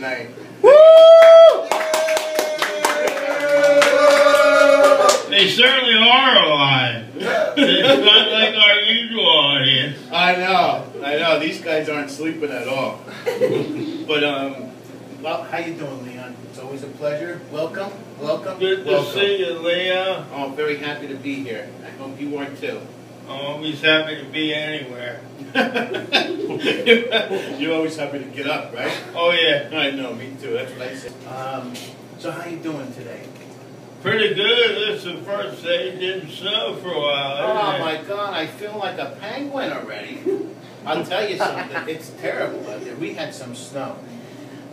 tonight. Woo! They certainly are alive. It's not like our usual audience. I know. These guys aren't sleeping at all. But well, how you doing, Leon? It's always a pleasure. Welcome. Good to see you, Leon. Oh, I'm very happy to be here. I hope you are too. I'm always happy to be anywhere. You're always happy to get up, right? Oh yeah. I know, me too. That's what I said. So how you doing today? Pretty good. This is the first day it didn't snow for a while. Oh my God, I feel like a penguin already. I'll tell you something. It's terrible out there. We had some snow.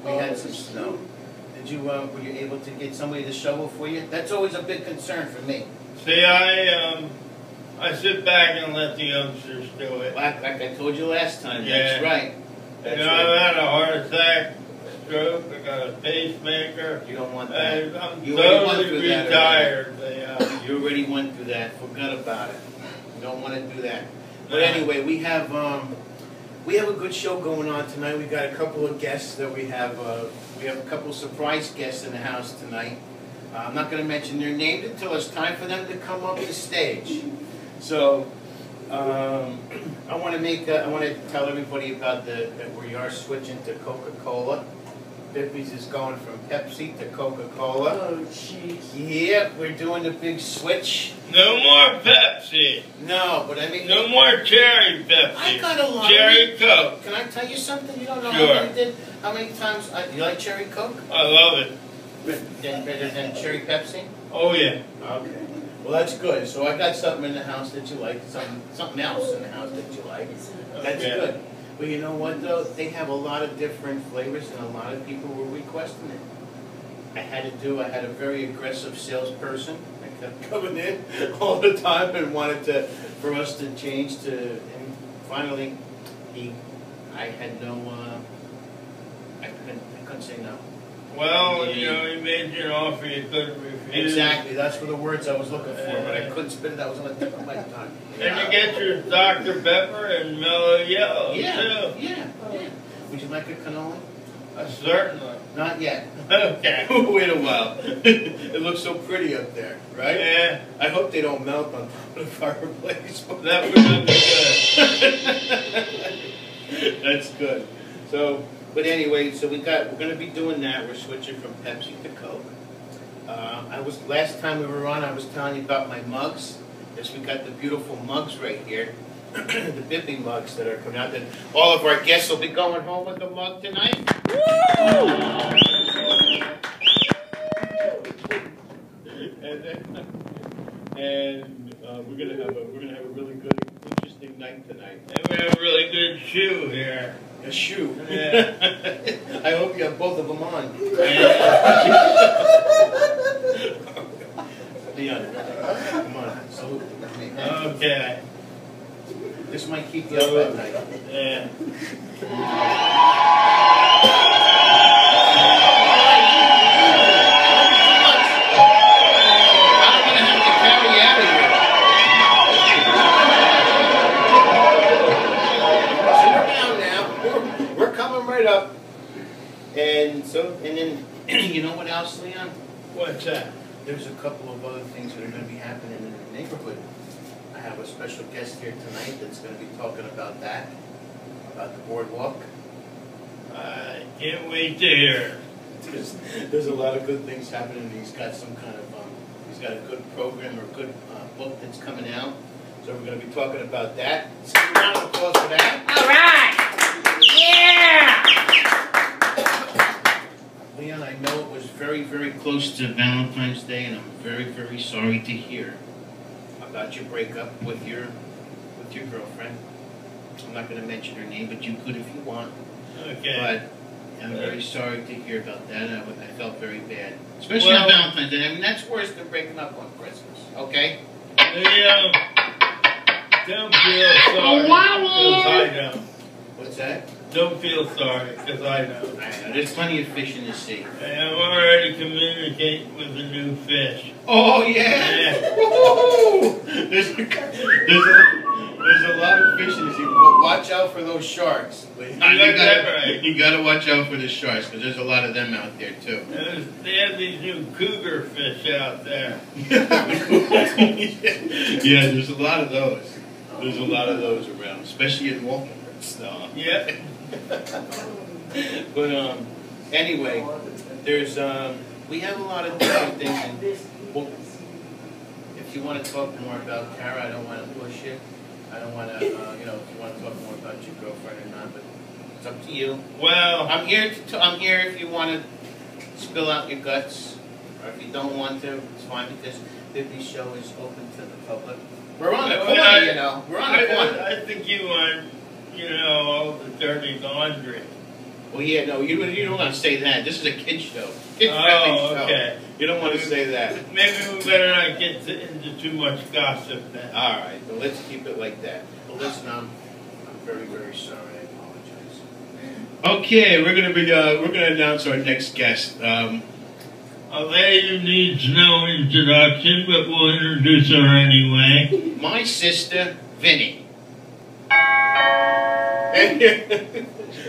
Did you were you able to get somebody to shovel for you? That's always a big concern for me. See, I sit back and let the youngsters do it. Like I told you last time. Yeah. That's right. You know, I've had a heart attack, stroke, I got a pacemaker. You don't want that. I'm You already went totally through that retired. You already went through that. Forgot about it. You don't want to do that. But anyway, we have a good show going on tonight. We got a couple of guests that we have a couple of surprise guests in the house tonight. I'm not going to mention their names until it's time for them to come up the stage. So I want to tell everybody about that we are switching to Coca-Cola. Bippy's is going from Pepsi to Coca-Cola. Oh, jeez. Yeah, we're doing the big switch. No more Pepsi. No, but I mean... No more cherry Pepsi. I got a lot Cherry of... Coke. Can I tell you something? You don't know Sure. how many times... you like cherry Coke? I love it. Better than cherry Pepsi? Oh yeah. Okay. Well, that's good. So I got something in the house that you like, something else in the house that you like. That's Yeah. good. But you know what, though? They have a lot of different flavors, and a lot of people were requesting it. I had a very aggressive salesperson that kept coming in all the time and wanted for us to change to, and finally, I couldn't say no. Well, you know, he made you an offer you couldn't refuse. Exactly, that's were the words I was looking for, but I couldn't spit it out. I was on the tip of my tongue. And you get your Dr. Pepper and Mellow Yellow, Yeah. too. Would you like a cannoli? Certainly. Not yet. Okay. Wait a while. It looks so pretty up there, right? Yeah. I hope they don't melt on top of the fireplace. That would be good. That's good. So, but anyway, so we're going to be doing that. We're switching from Pepsi to Coke. Last time we were on, I was telling you about my mugs. Yes, we got the beautiful mugs right here. The Bippy mugs that are coming out. That all of our guests will be going home with the mug tonight. And we're gonna have a really good, interesting night tonight. And we have a really good shoe here. A shoe. Yeah. I hope you have both of them on. Leon, come on, salute with me. Okay. This might keep you up at night. Yeah. I'm gonna have to carry you out of here. Sit down now. We're coming right up. And then you know what else, Leon? What's that? There's a couple of other things that are going to be happening in the neighborhood. I have a special guest here tonight that's going to be talking about that, about the boardwalk. I can't wait to hear. There's a lot of good things happening. He's got some kind of, he's got a good program or good book that's coming out. So we're going to be talking about that. So a round of applause for that. All right. Yeah. Leon, I know it was very, very close to Valentine's Day, and I'm very, very sorry to hear about your breakup with your girlfriend. I'm not going to mention her name, but you could if you want. Okay. But I'm very sorry to hear about that. I felt very bad, especially on Valentine's Day. I mean, that's worse than breaking up on Christmas. Okay. Don't feel sorry, because I know. What's that? Don't feel sorry, because I know. I know. There's plenty of fish in the sea. I'm already communicating with a new fish. Oh, yeah? Yeah. Woo-hoo! There's a lot of fish in this. Watch out for those sharks. You gotta watch out for the sharks because there's a lot of them out there too. They have these new cougar fish out there. Yeah, there's a lot of those. There's a lot of those around, especially in Walton. So. Yeah. But anyway, there's we have a lot of different things. And, well, if you want to talk more about Kara, I don't want to push it. I don't want to, if you want to talk more about your girlfriend or not, but it's up to you. Well, I'm here if you want to spill out your guts, or if you don't want to, it's fine because Bippy's show is open to the public. We're on the corner, We're on the corner. I think you want, all the dirty laundry. Well, yeah, no, you don't want to say that. This is a kid show. Kid-friendly show. Okay. You don't want to say that. Maybe we better not get into too much gossip then. All right, well, let's keep it like that. But listen, I'm very, very sorry. I apologize. Okay, we're gonna announce our next guest. A lady who needs no introduction, but we'll introduce her anyway. My sister, Vinny.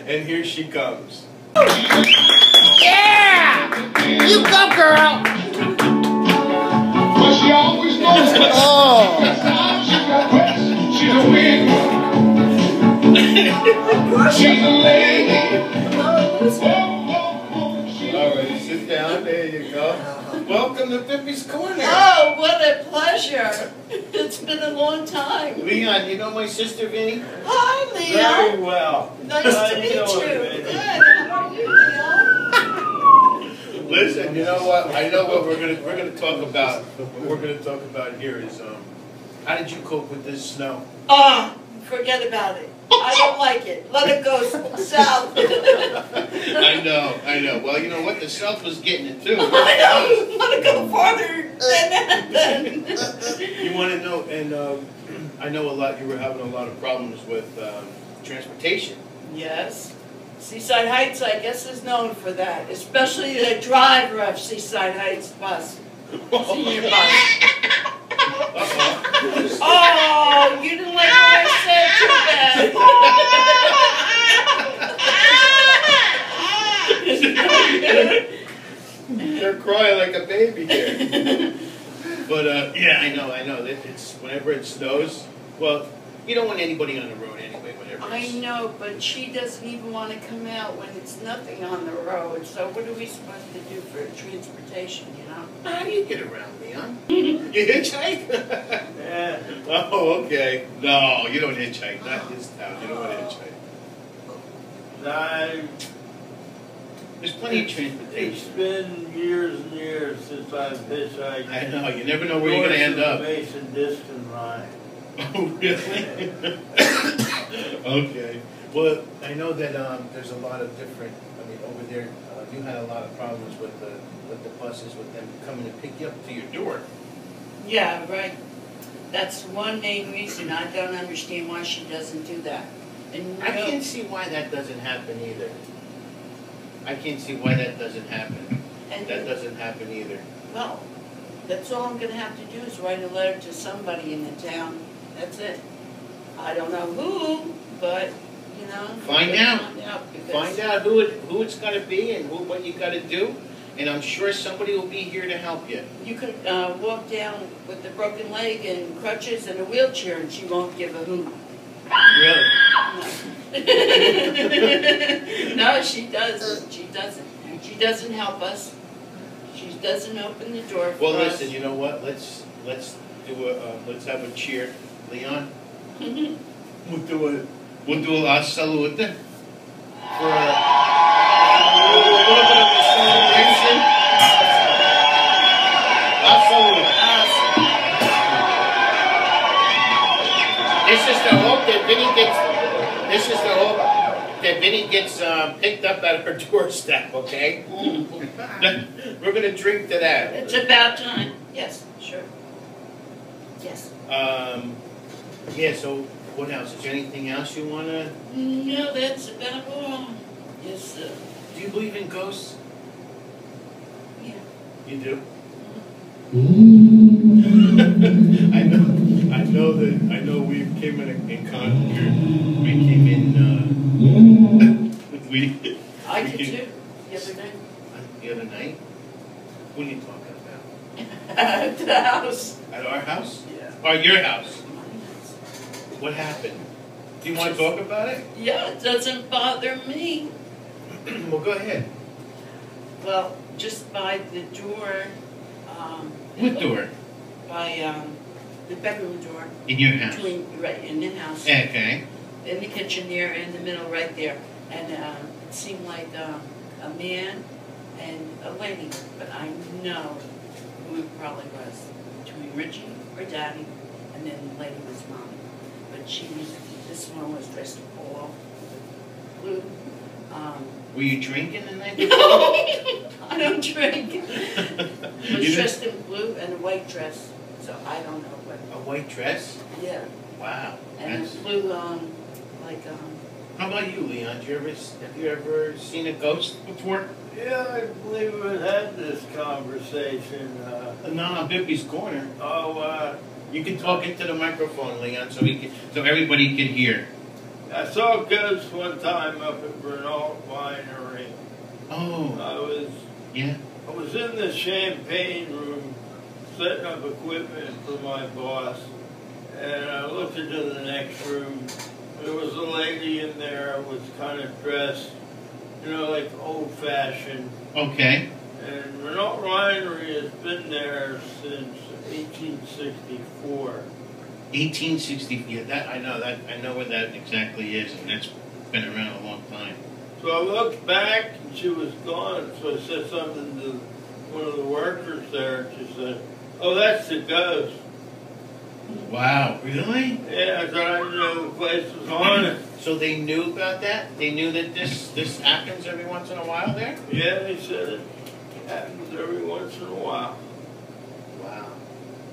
And here she comes. Yeah! You go, girl! But she always knows it. Oh! She's got breasts. She's a win. She's a lady. All right, sit down. There you go. Welcome to Bippy's Corner. Oh, what a pleasure. It's been a long time. Leon, you know my sister, Vinny? Hi, Leon. Very well. Nice How to you meet doing, you. baby? Good. How are you, Leon? Listen, you know what? I know what we're gonna talk about. What we're gonna talk about here is how did you cope with this snow? Forget about it. I don't like it. Let it go south. I know. Well, you know what? The South was getting it too. I know. Let it go farther than that then. You want to know, and I know you were having a lot of problems with transportation. Yes. Seaside Heights, I guess, is known for that. Especially the driver of Seaside Heights bus. Senior bus. Oh, you didn't like what I said, too bad. They're crying like a baby here. But yeah, I know. It's whenever it snows. Well, you don't want anybody on the road anyway. Whenever I know, but she doesn't even want to come out when it's nothing on the road. So what are we supposed to do for transportation? How do you get around, Leon? You hitchhike? Yeah. Oh, okay. No, you don't hitchhike. Not in this town. You don't want to hitchhike. There's plenty of transportation. It's been years and years since I've hitchhiked. I know. You never know where you're going to end up. Mason Distant line. Oh, really? Okay. Well, I know that there's a lot of different. Over there, you had a lot of problems with the buses, with them coming to pick you up to your door. Yeah, right. That's one main reason I don't understand why she doesn't do that. And I can't see why that doesn't happen either. I can't see why that doesn't happen. That doesn't happen either. Well, that's all I'm going to have to do is write a letter to somebody in the town. That's it. I don't know who, but, Find out. Because Find out who it's going to be and what you got to do. And I'm sure somebody will be here to help you. You could walk down with a broken leg and crutches and a wheelchair and she won't give a hoot. Really? No. No, she doesn't. She doesn't. She doesn't help us. She doesn't open the door for us. Well, listen, you know what? Let's have a cheer. Leon? We'll do a last salute for a little bit of a celebration. Last salute. This is the hope that Vinny gets picked up at her doorstep, okay? We're going to drink to that. It's about time. Yes, sure. Yes. Yeah, so what else? Is there anything else you want to... No, that's about all. Yes, Do you believe in ghosts? yeah. You do? Mm-hmm. I know we came in contact. We came in. I did too, the other day. The other night. What are you talking about? At the house. At our house? Yeah. Or your house? What happened? Do you want to talk about it? Yeah, it doesn't bother me. Well, go ahead. Well, just by the door. What door? By the bedroom door. In your house? Right, in the house. Okay. In the kitchen there, in the middle, right there. And it seemed like a man and a lady, but I know who it probably was. Between Richie or Daddy, and then the lady was Mommy. But this one was dressed all blue. Were you drinking the night No, before? I don't drink. You Was dressed in blue and a white dress, so I don't know what. A white dress? Yeah, Wow. and That's... a blue, How about you, Leon? Have you ever seen a ghost before? Yeah, I believe we had this conversation. No, Bippy's corner. Oh, You can talk into the microphone, Leon, so everybody can hear. I saw a ghost one time up at Renault Winery. Oh. I was in the champagne room setting up equipment for my boss, and I looked into the next room. There was a lady in there, was kind of dressed, like old-fashioned. Okay. And Renault Winery has been there since 1864. 1860. Yeah, I know where that exactly is, and that's been around a long time. So I looked back, and she was gone. So I said something to one of the workers there, and she said, "Oh, that's the ghost." Wow. Really? Yeah, I thought I didn't know the place was haunted. So they knew about that? They knew that this happens every once in a while there? Yeah, they said it happens every once in a while. Wow.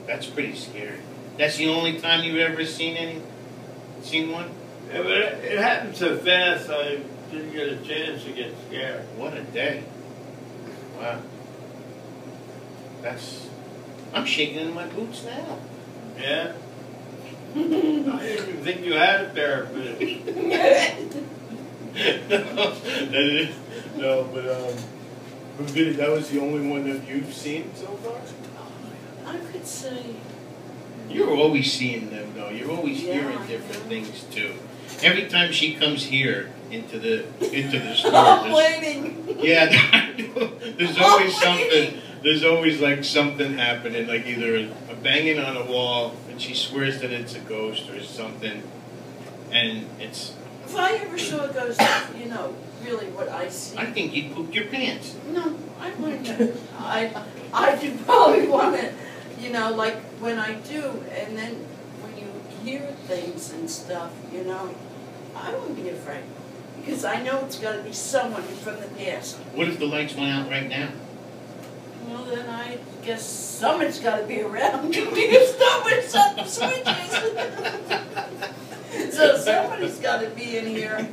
That's pretty scary. That's the only time you've ever seen one? Yeah, but it happened so fast I didn't get a chance to get scared. What a day. Wow. I'm shaking in my boots now. Yeah? I didn't even think you had a pair of boots. No, but that was the only one that you've seen so far? I could say. You're always seeing them, though. You're always hearing different things too. Every time she comes here into the store, I'm waiting. yeah, there's always something. There's always like something happening, like either a banging on a wall, and she swears that it's a ghost or something, and it's. If I ever saw a ghost, really what I see. I think you'd poop your pants. No, I wouldn't. I do probably want it, like when I do, and then when you hear things and stuff, I wouldn't be afraid. Because I know it's got to be someone from the past. What if the lights went out right now? Well, then I guess someone's got to be around because nobody's on the switches. So somebody's got to be in here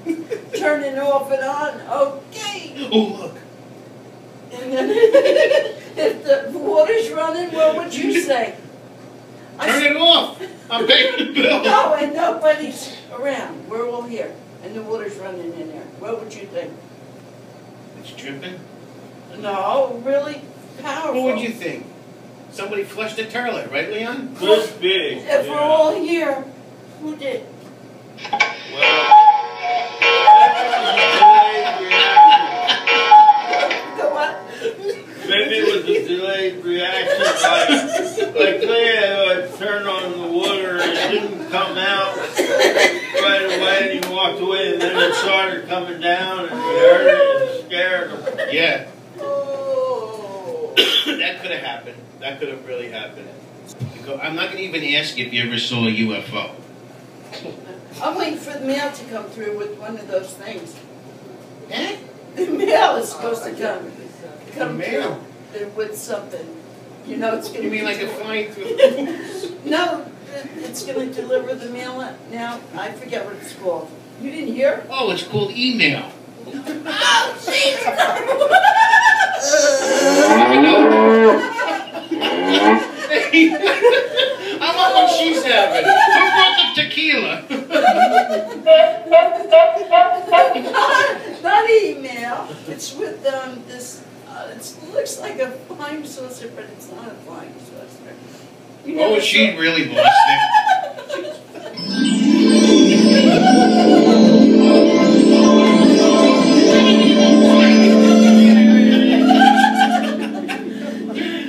turning it off and on. Okay. Oh, look. And then if the water's running, what would you say? Turn it off. I'm paying the bill. No, and nobody's around. We're all here. And the water's running in there. What would you think? It's dripping. No, really powerful. What would you think? Somebody flushed the toilet, right, Leon? This big. If we're all here, who did? Well, The what? maybe it was a delayed reaction. Like Leah turned on the water and it didn't come out right away, and he walked away, and then it started coming down, and he heard it and scared him. Yeah. Oh. That could have happened. That could have really happened. I'm not going to even ask you if you ever saw a UFO. I'm waiting for the mail to come through with one of those things. Eh? The mail is supposed to come mail? through with something. It's going to You be mean like a flying through? No, it's going to deliver the mail now. I forget what it's called. You didn't hear? Oh, it's called email. Oh, jeez! How about what she's having? It looks like a flying saucer, but it's not a flying saucer. You Oh, never she saw- really lost it.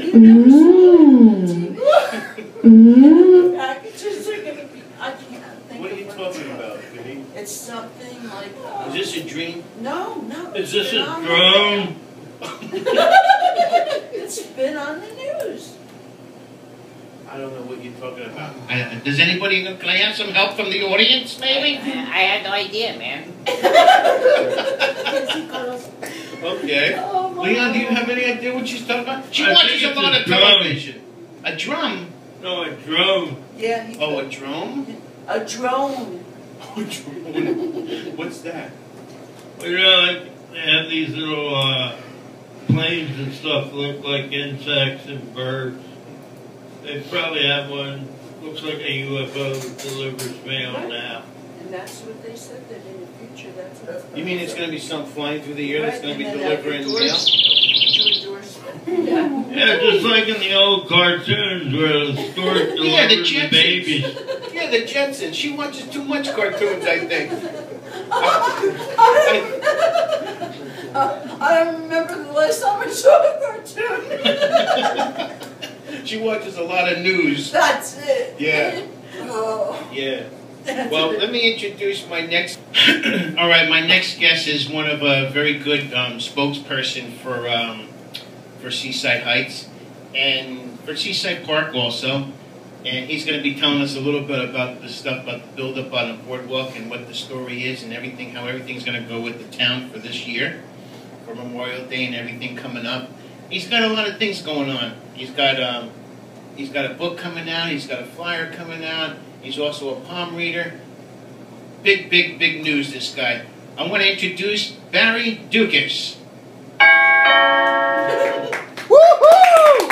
You never saw the packages are gonna be, I can't think What are of you what talking about, Bippy? It's something like, Is this a dream? no. Is this it's a been on drone? It's been on the news. I don't know what you're talking about. Does anybody, can I have some help from the audience, maybe? I had no idea, man. Okay. Oh, my Leon, do you God. have any idea what she's talking about? She I watches think a it's lot a of drum. television. A drum? No, a drone. Yeah, he Oh, a drone? a drone. A drone. What's that? Well, you know, like, they have these little planes and stuff that look like insects and birds. They probably have one, looks like a UFO that delivers mail Right. now. And that's what they said, that in the future, that's what. You mean it's going to be something flying through the air that's Right, going to be and then delivering at your mail? To a doorstep. Yeah. Yeah, just like in the old cartoons where the stork Yeah, the delivers the Jetsons. babies. Yeah, the Jetsons. She watches too much cartoons, I think. I don't remember the last time I saw a cartoon. She watches a lot of news. That's it. Yeah. Oh. Yeah. Well, let me introduce my next. All right, my next guest is one of a very good spokesperson for Seaside Heights and for Seaside Park also. And he's going to be telling us a little bit about the stuff about the build-up on the boardwalk and what the story is and everything, how everything's going to go with the town for this year, for Memorial Day and everything coming up. He's got a lot of things going on. He's got a book coming out. He's got a flyer coming out. He's also a palm reader. Big, big, big news, this guy. I want to introduce Barry Dukas. Woohoo!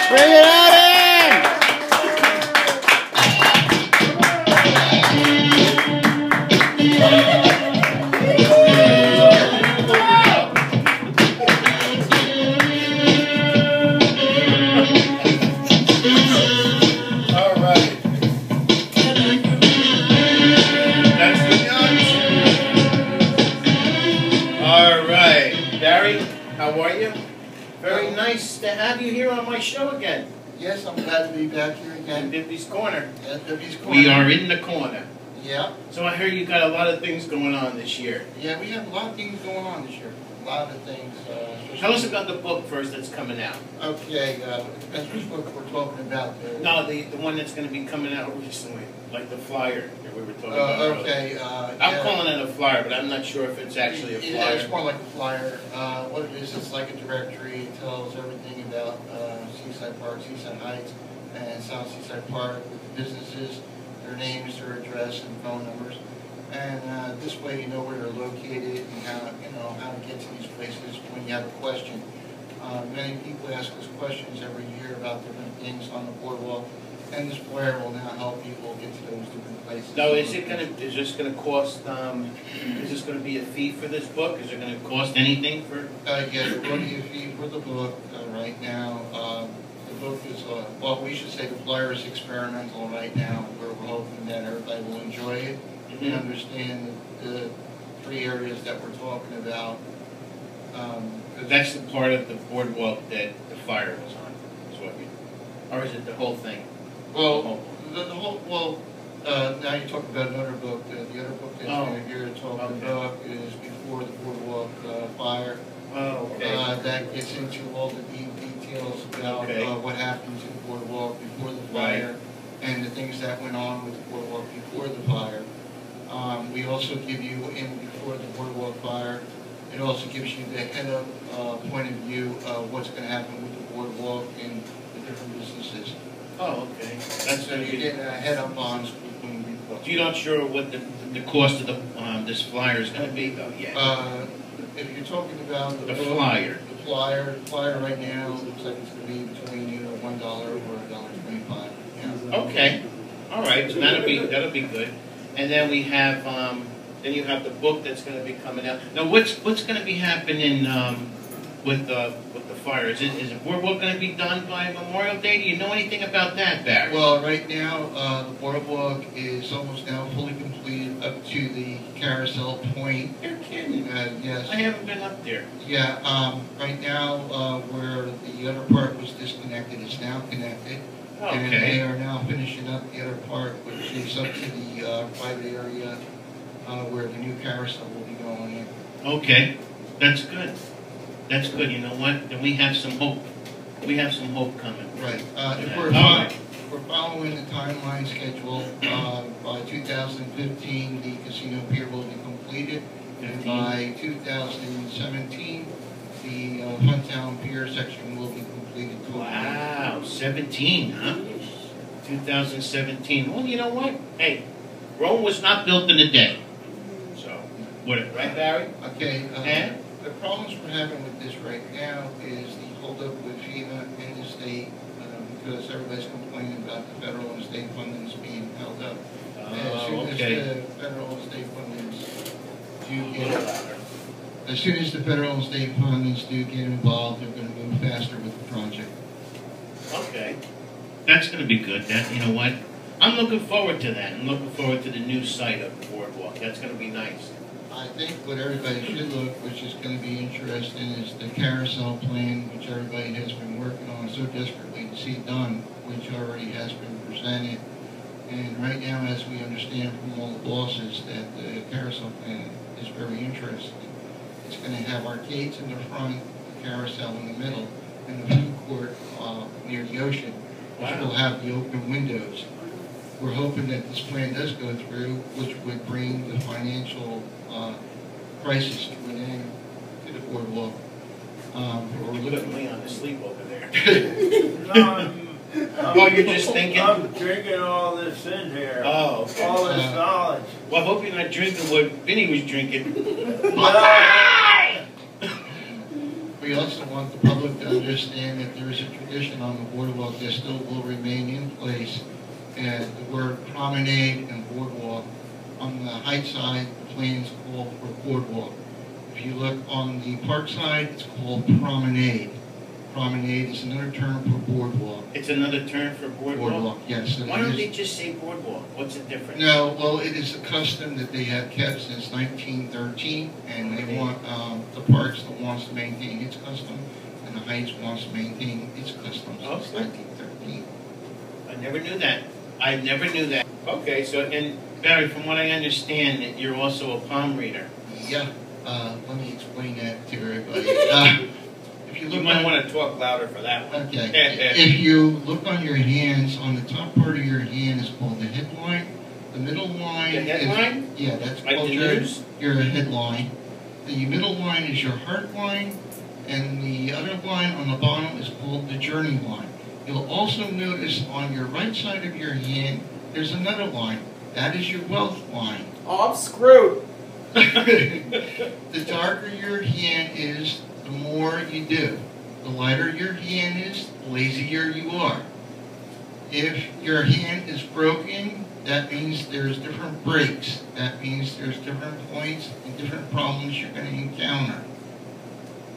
Bring it on in! All right. That's the judge. All right. Barry, how are you? Very nice to have you here on my show again. Yes, I'm glad to be back here In again Bippy's Corner. at Bippy's Corner. We are in the corner. Yeah, So I heard you got a lot of things going on this year. yeah, we have a lot of things going on this year. A lot of things. Tell us about the book first that's coming out. Okay, that's which book we're talking about. No, the one that's going to be coming out recently, like the flyer that we were talking about earlier. Okay, I'm yeah. calling it a flyer, but I'm not sure if it's actually a Yeah, it's flyer. more like a flyer. What it is, it's like a directory. It tells everything about Seaside Park, Seaside Heights, and South Seaside Park, with the businesses, their names, their address, and phone numbers. And this way, you know where they're located and how to get to these places when you have a question. Many people ask us questions every year about different things on the boardwalk, and this flyer will now help people get to those different places. No, is this gonna cost, is this gonna be a fee for this book? Is it gonna cost anything for? Yeah, there will be a fee for the book right now. The book is, well, we should say the flyer is experimental right now. We're hoping that everybody will enjoy it and understand the three areas that we're talking about. 'Cause That's the part of the boardwalk that the flyer was on, is what you, or is it the whole thing? Well, the whole, now you talk about another book. The other book that you're here to talk Okay. about is Before the Boardwalk Fire. Oh, okay. That gets into all the details about Okay. what happened to the boardwalk before the fire and the things that went on with the boardwalk before the fire. We also give you, in Before the Boardwalk Fire, it also gives you the head-up point of view of what's going to happen with the boardwalk and the different businesses. Oh, okay. That's So gonna you be. get a head-up on when we book. You're not sure what the cost of the this flyer is gonna be though yet? If you're talking about The book, flyer. the flyer right now looks like it's going to be between either $1 or $1.25. Yeah. Okay. All right. So that'll be good. And then we have then you have the book that's going to be coming out. Now what's going to be happening with the fire? Is it boardwalk going to be done by Memorial Day? Do you know anything about that, Barry? Well, right now, the boardwalk is almost now fully completed up to the carousel point. You're kidding. Yes. I haven't been up there. Yeah, right now, where the other part was disconnected, it's now connected. And they Okay. are now finishing up the other part, which is up to the private area where the new carousel will be going in. Okay. That's good. That's good. You know what? Then we have some hope. We have some hope coming. Right. If Yeah. we're following the timeline schedule, by 2015, the casino pier will be completed. And 15. by 2017, the Funtown Pier section will be completed. Totally. Wow. 17, huh? 2017. Well, you know what? Hey, Rome was not built in a day. So, what? Right, Barry? Okay. And? The problems we're having with this right now is the holdup with FEMA and the state, because everybody's complaining about the federal and state fundings being held up. As soon as Okay. the federal and state fundings do A little get, louder. as soon as the federal and state fundings do get involved, they're going to move faster with the project. Okay. That's going to be good. That, you know what? I'm looking forward to that. I'm looking forward to the new site of the boardwalk. That's going to be nice. I think what everybody should look, which is going to be interesting, is the carousel plan, which everybody has been working on so desperately to see done, which already has been presented. And right now, as we understand from all the bosses, that the carousel plan is very interesting. It's going to have arcades in the front, the carousel in the middle, and the food court near the ocean, which Wow. will have the open windows. We're hoping that this plan does go through, which would bring the financial crisis to an end to the boardwalk. We're Put looking. Leon to sleep over there. No, Well, you're just thinking? I'm drinking all this in here. Oh, okay. All this knowledge. Well, I hope you're not drinking what Vinny was drinking. We also want the public to understand that there is a tradition on the boardwalk that still will remain in place. And the word promenade and boardwalk, on the height side, the plans call for boardwalk. If you look on the park side, it's called promenade. Promenade is another term for boardwalk. It's another term for boardwalk? Boardwalk, yes. Why don't they just say boardwalk? What's the difference? No, well, it is a custom that they have kept since 1913, and they want, the parks that wants to maintain its custom, and the Heights wants to maintain its custom since Okay. 1913. I never knew that. I never knew that. Okay, so, and Barry, from what I understand, that you're also a palm reader. Yeah, let me explain that to everybody. If you You look might on, want to talk louder for that one. okay, if you look on your hands, on the top part of your hand is called the headline. The middle line The headline? is, yeah, that's Like called the your, news? your headline. The middle line is your heart line, and the other line on the bottom is called the journey line. You'll also notice on your right side of your hand, there's another line. That is your wealth line. Oh, I'm screwed. The darker your hand is, the more you do. The lighter your hand is, the lazier you are. If your hand is broken, that means there's different breaks. That means there's different points and different problems you're going to encounter.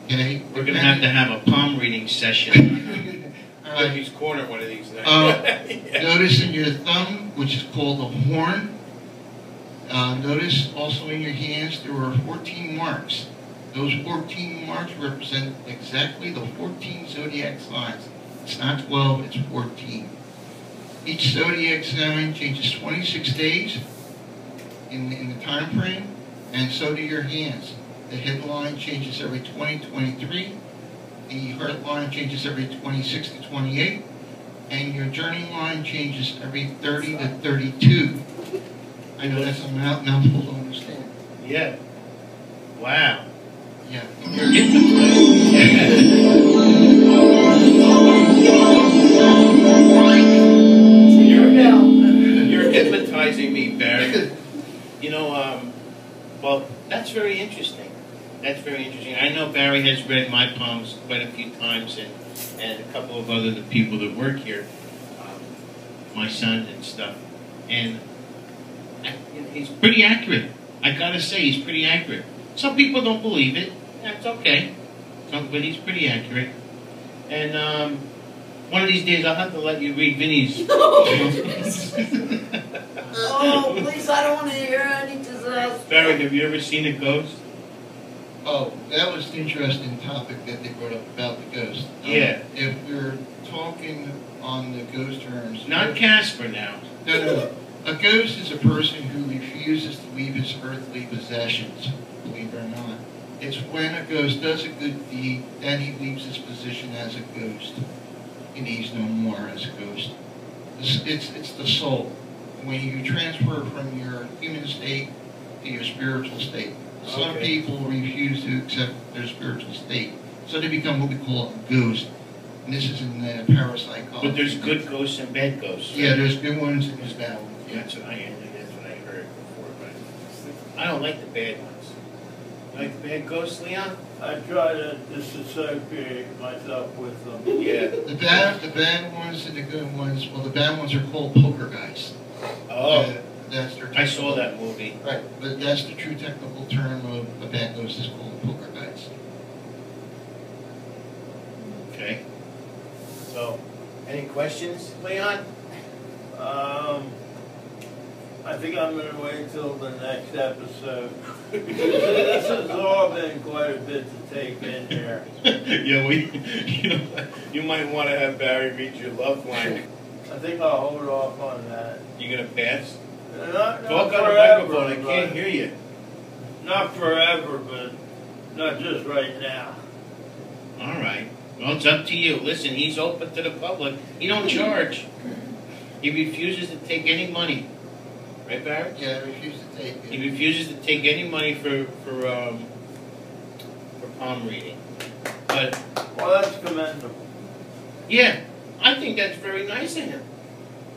Okay? We're going to have a palm reading session. All right. Bippy's Corner one of these nights. Yeah. Notice in your thumb, which is called a horn. Notice also in your hands there are 14 marks. Those 14 marks represent exactly the 14 zodiac signs. It's not 12, it's 14. Each zodiac sign changes 26 days in the time frame, and so do your hands. The headline changes every 23. The heart line changes every 26 to 28. And your journey line changes every 30 to 32. I know that's a mouthful to understand. Yeah. Wow. Yeah. You're You're hypnotizing me, Barry. You know, well, that's very interesting. That's very interesting. I know Barry has read my palms quite a few times, and a couple of other the people that work here, my son and stuff. And he's pretty accurate. I gotta say, he's pretty accurate. Some people don't believe it. That's okay. but he's pretty accurate. And one of these days I'll have to let you read Vinny's. Oh, please, I don't want to hear any disaster. Barry, have you ever seen a ghost? Oh, that was the interesting topic that they brought up about the ghost. Yeah. If we're talking on the ghost terms... Not Casper now. No. A ghost is a person who refuses to leave his earthly possessions, believe it or not. It's when a ghost does a good deed, then he leaves his position as a ghost. And he's no more as a ghost. It's the soul. When you transfer from your human state to your spiritual state. Some people refuse to accept their spiritual state. So they become what we call a ghost. And this is in the parapsychology. But there's good ghosts and bad ghosts. Yeah, there's good ones and there's bad ones. That's what I heard before, but I don't like the bad ones. You like the bad ghosts, Leon? I try to disassociate myself with them. Yeah. The bad ones and the good ones, well, the bad ones are called poker guys. Oh, That's their I saw that movie. Right, but that's the true technical term of a bad ghost is called poker guys. Okay. So, any questions, Leon? I think I'm going to wait till the next episode. Because this has all been quite a bit to take in here. Yeah, you might want to have Barry read your love line. I think I'll hold off on that. You gonna pass? Not Talk on the forever, microphone, I can't but- hear you. Not forever, but not just right now. All right. Well, it's up to you. Listen, he's open to the public. He don't charge. He refuses to take any money. Right, Barry? Yeah, I refuse to take it. He refuses to take any money for palm reading. But Well, that's commendable. yeah, I think that's very nice of him.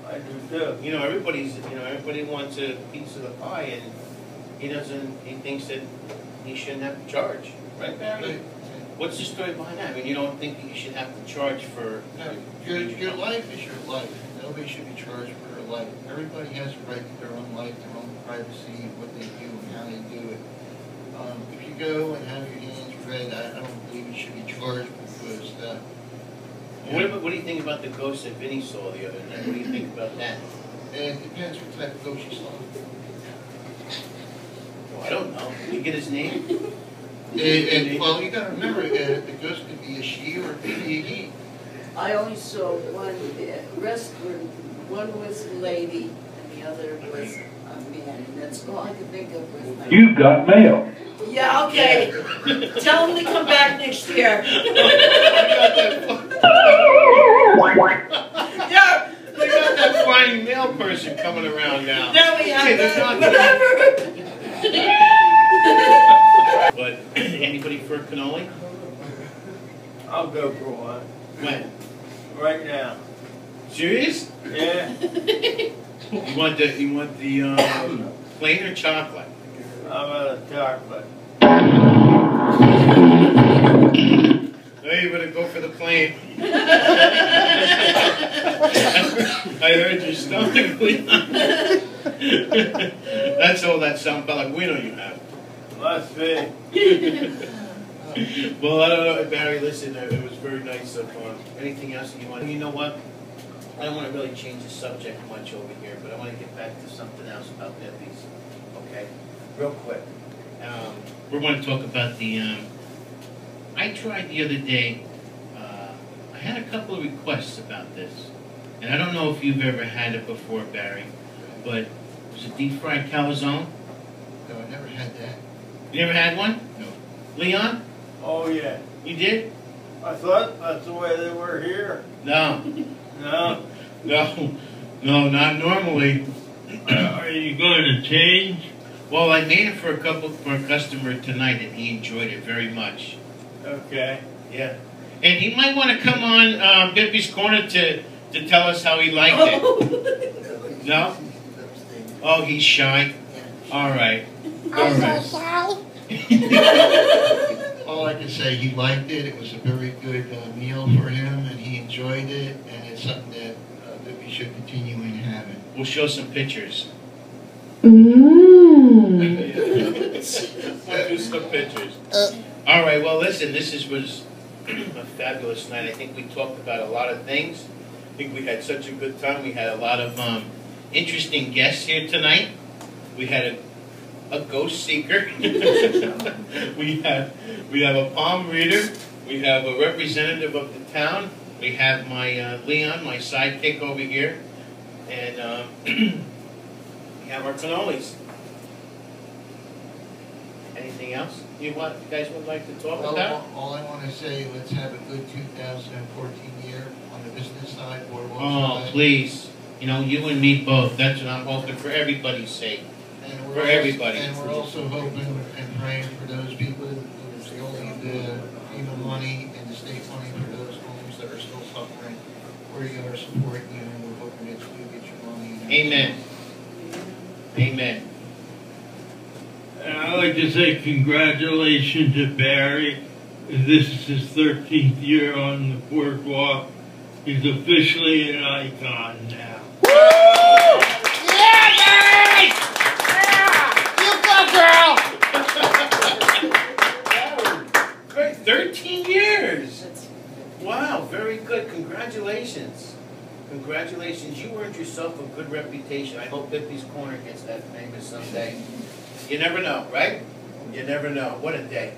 I do too. Everybody wants a piece of the pie, and he thinks that he shouldn't have to charge. Right, Barry? Right. What's the story behind that? I mean, you don't think you should have to charge for... No, your life is your life. Nobody should be charged for their life. Everybody has a right to their own life, their own privacy, what they do and how they do it. If you go and have your hands read, I don't believe you should be charged because What do you think about the ghost that Vinny saw the other night? What do you think about that? it depends what type of ghost you saw. Well, I don't know. Did you get his name? Well, you got to remember, the ghost could be a she or it could be a he. I only saw one, rest were, one was a lady and the other was a man, and that's all I could think of was my... You've got mail. Yeah, okay. Tell him to come back next year. Yeah. They got that flying mail person coming around now. Now we have Hey, there's that. not- But anybody for cannoli? I'll go for one. When? Right now. Serious? Yeah? You want the plain or chocolate? How about a chocolate? No, you better go for the plain. I heard your stomach. That's all that San Pellegrino you have. Must be. Well, I don't know, Barry, listen, it was very nice of anything else that you want. You know what? I don't want to really change the subject much over here, but I want to get back to something else about Bippy's. Okay? Real quick. We're going to talk about the, I tried the other day, I had a couple of requests about this. And I don't know if you've ever had it before, Barry, but was it deep fried calzone? No, I never had that. You never had one? No. Leon? Oh, yeah. You did? I thought that's the way they were here. No. No? No, not normally. Are you going to change? Well, I made it for a customer tonight, and he enjoyed it very much. Okay. Yeah. And he might want to come on Bippy's Corner to tell us how he liked it. No? Oh, he's shy? All right. All right. All I can say, he liked it. It was a very good meal for him, and he enjoyed it, and it's something that we should continue in having. We'll show some pictures. Mm. We'll do some pictures. All right, well, listen, was a fabulous night. I think we talked about a lot of things. I think we had such a good time. We had a lot of interesting guests here tonight. We had a ghost seeker. we have a palm reader. We have a representative of the town. We have my Leon, my sidekick over here. And we have our cannolis. Anything else you guys would like to talk about? All I want to say, let's have a good 2014 year on the business side, boardwalk Oh, side. please. You know, you and me both. That's what I'm hoping for everybody's sake. For everybody. And we're also hoping and praying for those people who still need the FEMA money and the state money for those homes that are still suffering. We are supporting you, and we're hoping that you get your money. Amen. Amen. And I'd like to say congratulations to Barry. This is his 13th year on the boardwalk. He's officially an icon now. Woo! Yeah, Barry! Yeah! You go, girl! Great, 13 years. Wow, very good. Congratulations. Congratulations. You earned yourself a good reputation. I hope Bippy's Corner gets that famous someday. You never know, right? You never know. What a day.